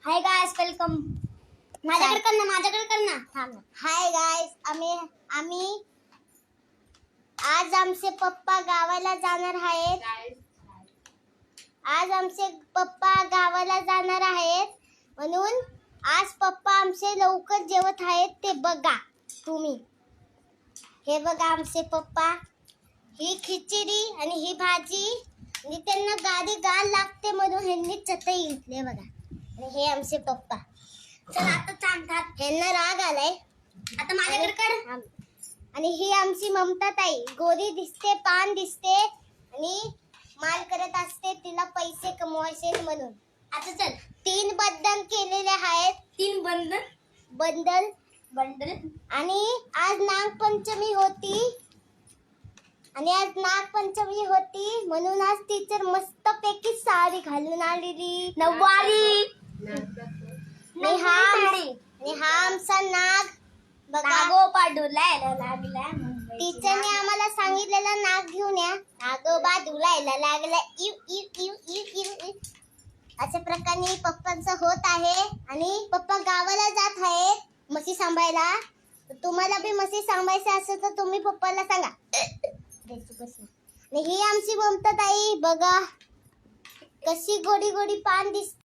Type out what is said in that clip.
Hi guys, welcome. माझ्याकडे कर ना. थांब. हाय गाइस, आम्ही आज आमचे पप्पा गावाला जाणार आहेत. म्हणून आज पप्पा आमचे लवकर जेवत आहेत. ते बघा तुम्ही. हे बघा आमचे पप्पा. ही खिचडी आणि ही भाजी आणि त्यांना गाल लागते म्हणून ह्यांनी चटई घेतली बघा. आणि हे आमचे पप्पा. चल आता सांगतात. ह्यांना राग आलाय. आता माझ्याकडे कर. आणि ही आमची ममता ताई. गोरी दिसते, पान दिसते आणि माल करत असते. तिला पैसे कमवायचे म्हणून. आता चल. 3 बंधन केलेले आहेत. 3 बंडल. आणि आज नागपंचमी होती म्हणून आज टीचर मस्तपैकी साडी घालून आलेली. नऊवारी. आणि हा आमचा नाग बघा. टीचरने आम्हाला सांगितलेलं नाग घेऊन या. नागोबा धुलायला लागला. इव. अशा प्रकारे पप्पांचं होत आहे. आणि पप्पा गावाला जात आहेत म्हशी सांभाळायला. तुम्हाला बी म्हशी सांभाळायचं असेल तर तुम्ही पप्पाला सांगा. आणि ही आमची ममता ताई बघा कशी गोडी पान दिसते.